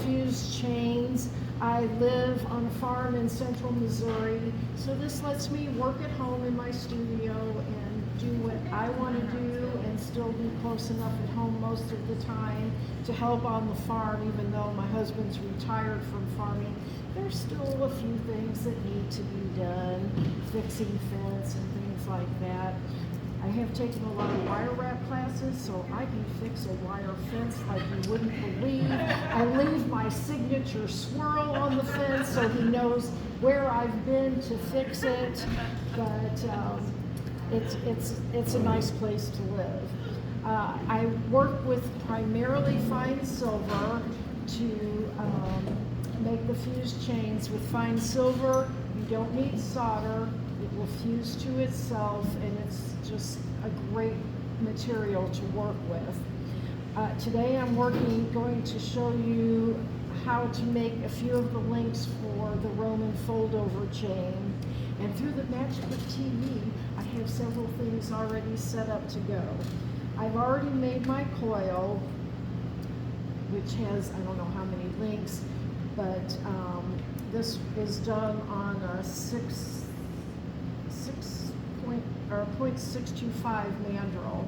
fuse chains. I live on a farm in central Missouri, so this lets me work at home in my studio and do what I want to do and still be close enough at home most of the time to help on the farm. Even though my husband's retired from farming, there's still a few things that need to be done, fixing fence and things like that. I have taken a lot of wire wrap classes, so I can fix a wire fence like you wouldn't believe. I leave my signature swirl on the fence so he knows where I've been to fix it, but it's a nice place to live. I work with primarily fine silver to make the fuse chains. With fine silver, you don't need solder. It will fuse to itself, and it's just a great material to work with. Today I'm going to show you how to make a few of the links for the Roman foldover chain. And through the magic of TV, I have several things already set up to go. I've already made my coil, which has, I don't know how many links, but this is done on a 0.625 mandrel.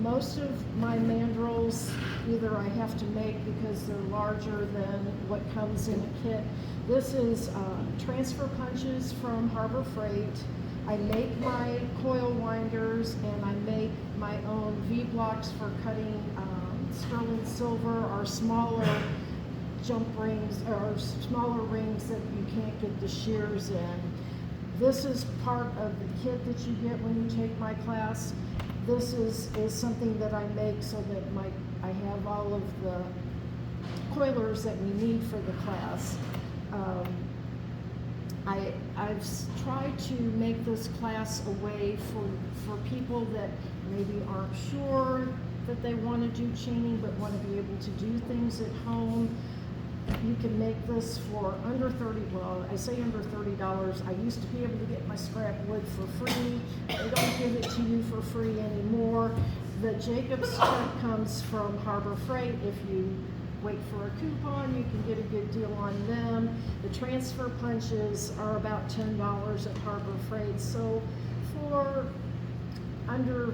Most of my mandrels either I have to make because they're larger than what comes in a kit. This is transfer punches from Harbor Freight. I make my coil winders and I make my own V-blocks for cutting sterling silver or smaller jump rings or smaller rings that you can't get the shears in. This is part of the kit that you get when you take my class. This is something that I make so that I have all of the coilers that we need for the class. I've tried to make this class a way for people that maybe aren't sure that they want to do chaining but want to be able to do things at home. You can make this for under $30, well, I say under $30. I used to be able to get my scrap wood for free. They don't give it to you for free anymore. The Jacobs check comes from Harbor Freight. If you wait for a coupon, you can get a good deal on them. The transfer punches are about $10 at Harbor Freight. So for under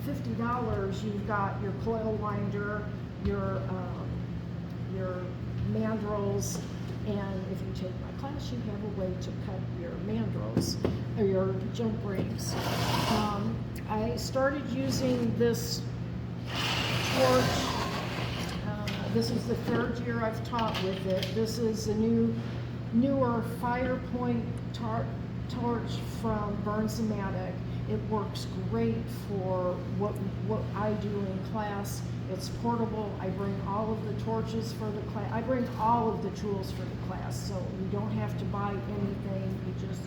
$50, you've got your coil winder, your mandrels, and if you take my class, you have a way to cut your mandrels or your jump rings. I started using this torch. This is the third year I've taught with it. This is a newer Firepoint torch from Burns-O-Matic. It works great for what I do in class. It's portable. I bring all of the torches for the class. I bring all of the tools for the class, so you don't have to buy anything. You just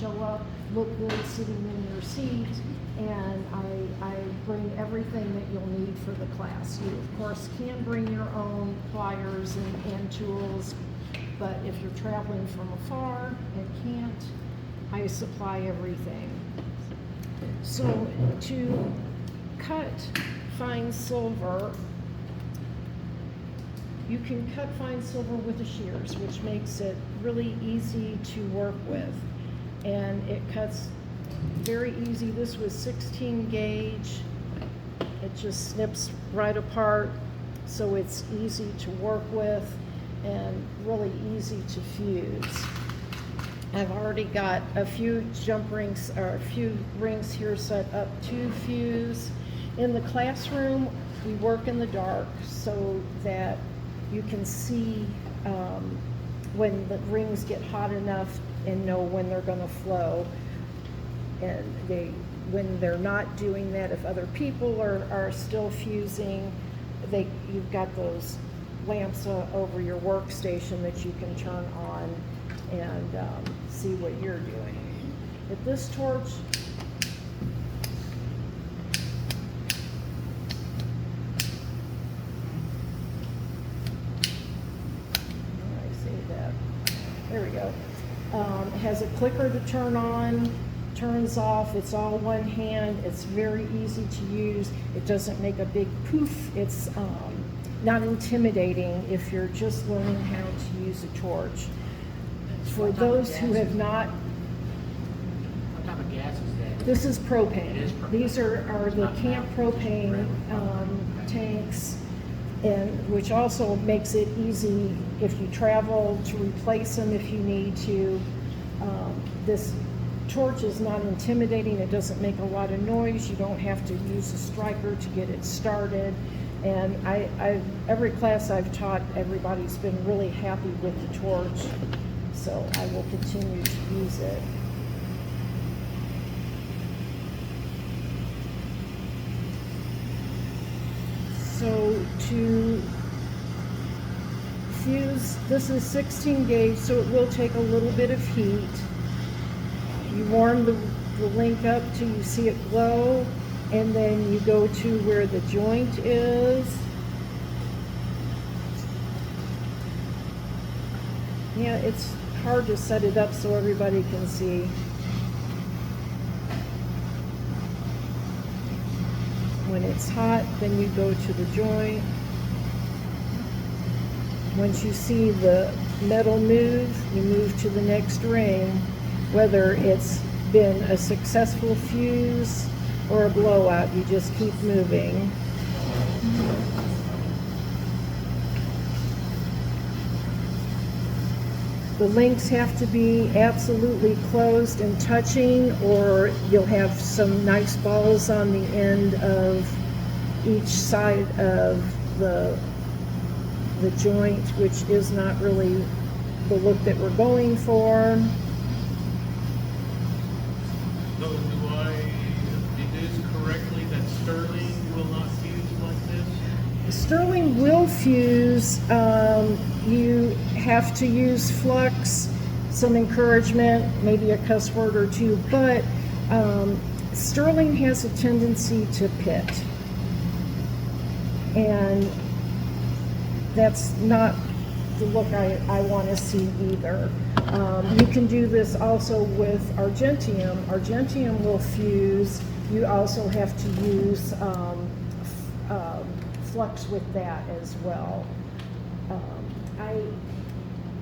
show up, look good sitting in your seat, and I bring everything that you'll need for the class. You, of course, can bring your own pliers and tools, but if you're traveling from afar and can't, I supply everything. So to cut fine silver, you can cut fine silver with the shears, which makes it really easy to work with, and it cuts very easy. This was 16 gauge. It just snips right apart, so it's easy to work with and really easy to fuse. I've already got a few jump rings or a few rings here set up to fuse. In the classroom, we work in the dark so that you can see when the rings get hot enough and know when they're going to flow. And when they're not doing that, if other people are still fusing, you've got those lamps over your workstation that you can turn on and see what you're doing. With this torch, there we go. It has a clicker to turn on, turns off. It's all one hand. It's very easy to use. It doesn't make a big poof. It's not intimidating if you're just learning how to use a torch. For What type of those who gas have is it? not, What type of gas is that? this is propane. It is propane. These are the Not camp natural, just propane regular propane. tanks, and which also makes it easy if you travel to replace them if you need to. This torch is not intimidating. It doesn't make a lot of noise. You don't have to use a striker to get it started. And every class I've taught, everybody's been really happy with the torch. So I will continue to use it. So to fuse, this is 16 gauge, so it will take a little bit of heat. You warm the link up till you see it glow, and then you go to where the joint is. Yeah, it's hard to set it up so everybody can see. When it's hot, then you go to the joint. Once you see the metal move, you move to the next ring, whether it's been a successful fuse or a blowout, you just keep moving. The links have to be absolutely closed and touching, or you'll have some nice balls on the end of each side of the joint, which is not really the look that we're going for. So do I deduce correctly that Sterling will not fuse like this? Sterling will fuse. You have to use flux, some encouragement, maybe a cuss word or two, but Sterling has a tendency to pit. And that's not the look I want to see either. You can do this also with Argentium. Argentium will fuse. You also have to use flux with that as well.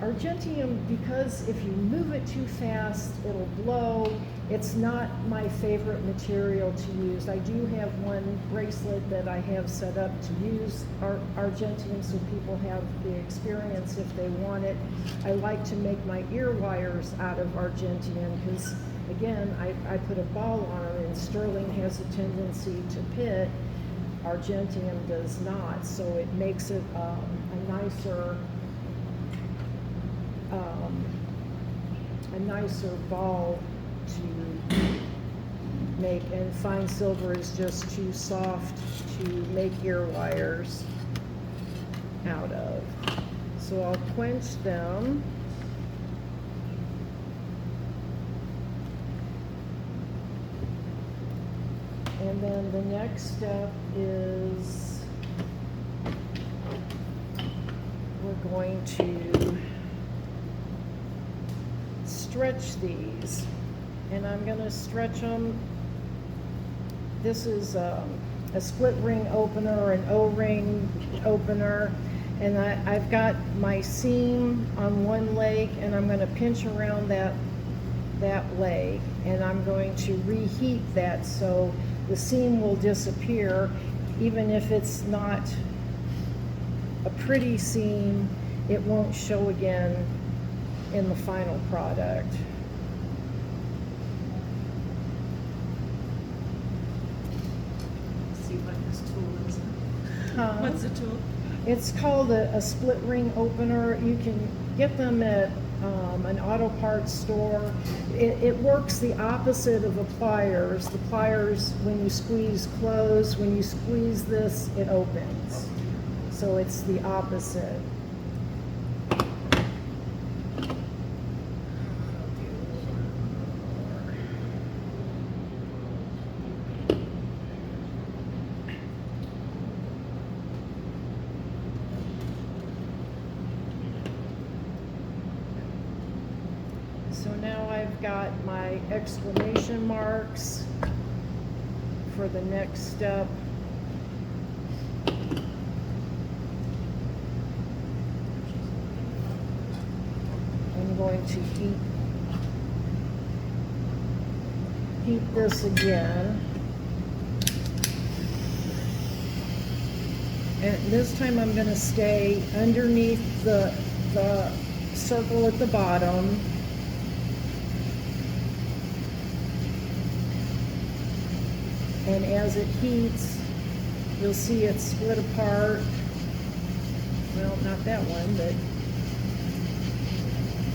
Argentium, because if you move it too fast, it'll blow. It's not my favorite material to use. I do have one bracelet that I have set up to use Argentium so people have the experience if they want it. I like to make my ear wires out of Argentium because, again, I put a ball on them, and Sterling has a tendency to pit. Argentium does not, so it makes it a nicer ball to make, and fine silver is just too soft to make ear wires out of. So I'll quench them. And then the next step is we're going to stretch these, and I'm going to stretch them. This is a split ring opener, an O-ring opener, and I've got my seam on one leg, and I'm going to pinch around that leg, and I'm going to reheat that so the seam will disappear. Even if it's not a pretty seam, it won't show again in the final product. See what this tool is. Huh? What's the tool? It's called a split ring opener. You can get them at an auto parts store. It works the opposite of the pliers. The pliers, when you squeeze, close. When you squeeze this, it opens. So it's the opposite. So now I've got my exclamation marks for the next step. I'm going to heat this again. And this time I'm going to stay underneath the circle at the bottom. And as it heats, you'll see it split apart. Well, not that one, but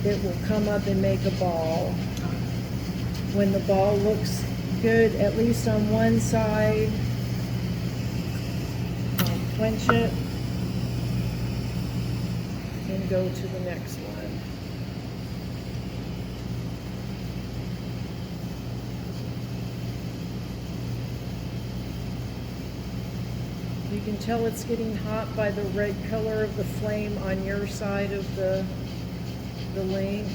it will come up and make a ball. When the ball looks good, at least on one side, quench it and go to the next one. You can tell it's getting hot by the red color of the flame on your side of the link.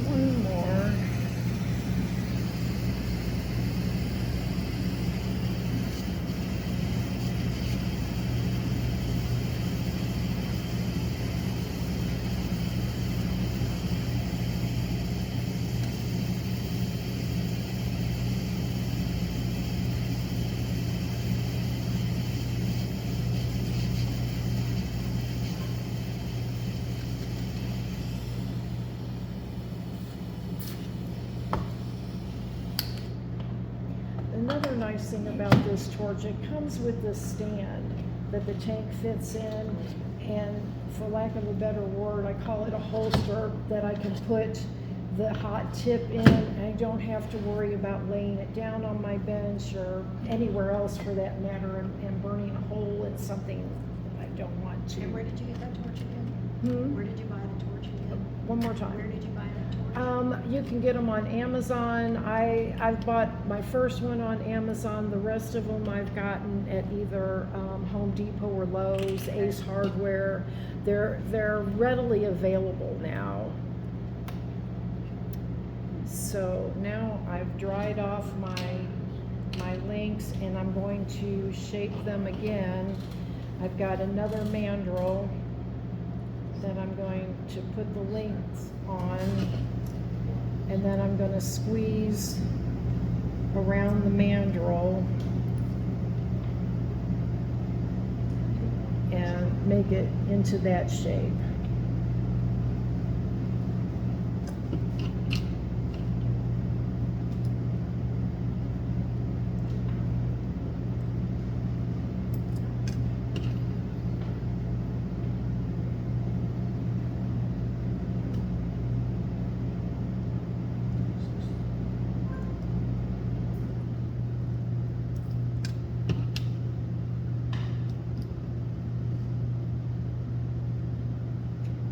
One more. Another nice thing about this torch, it comes with this stand that the tank fits in, and for lack of a better word, I call it a holster that I can put the hot tip in. I don't have to worry about laying it down on my bench or anywhere else for that matter and burning a hole in something that I don't want to. And where did you get that torch again? Hmm? Where did you buy the torch again? One more time. Where did you buy that torch? You can get them on Amazon. I've bought my first one on Amazon. The rest of them I've gotten at either Home Depot or Lowe's, Ace Hardware. They're readily available now. So now I've dried off my links, and I'm going to shape them again. I've got another mandrel that I'm going to put the links on, and then I'm going to squeeze around the mandrel and make it into that shape.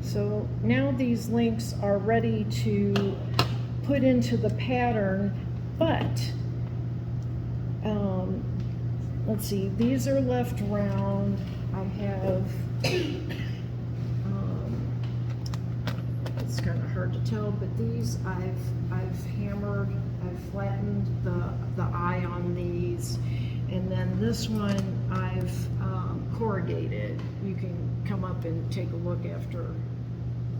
So now these links are ready to put into the pattern, but let's see, these are left round. I have, it's kind of hard to tell, but these I've hammered, I've flattened the eye on these, and then this one I've corrugated. You can come up and take a look after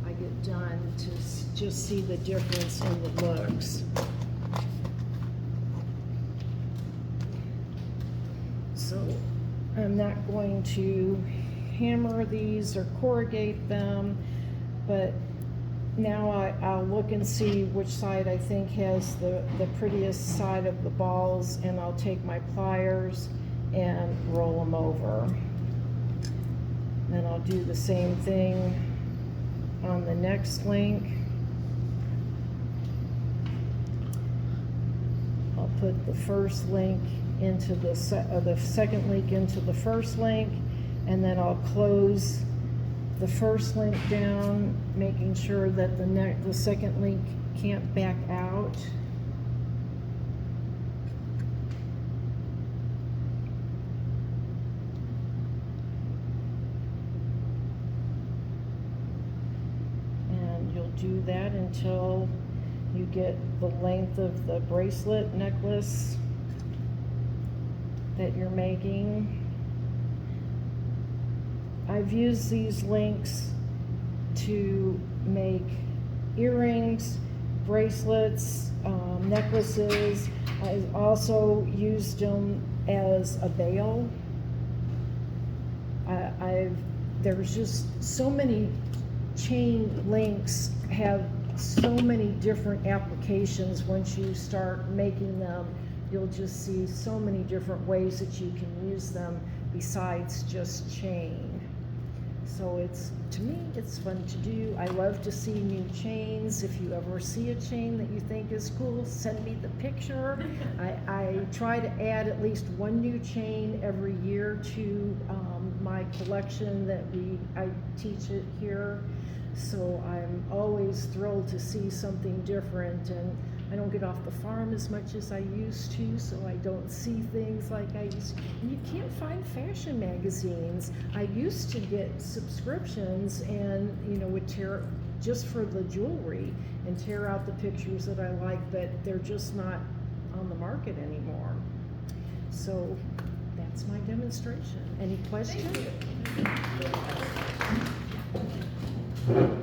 I get done to just see the difference in the looks. So I'm not going to hammer these or corrugate them, but now I'll look and see which side I think has the prettiest side of the balls, and I'll take my pliers and roll them over. Then I'll do the same thing on the next link. I'll put the first link into the second link into the first link, and then I'll close the first link down, making sure that the second link can't back out. And you'll do that until you get the length of the bracelet, necklace that you're making. I've used these links to make earrings, bracelets, necklaces. I also used them as a bail. There's just so many chain links have so many different applications. Once you start making them, you'll just see so many different ways that you can use them besides just chain. So to me, it's fun to do. I love to see new chains. If you ever see a chain that you think is cool, send me the picture. I try to add at least one new chain every year to my collection that I teach it here. So I'm always thrilled to see something different, and I don't get off the farm as much as I used to, so I don't see things like I used to. And you can't find fashion magazines. I used to get subscriptions and, would tear just for the jewelry and tear out the pictures that I like, but they're just not on the market anymore. So that's my demonstration. Any questions? Thank you.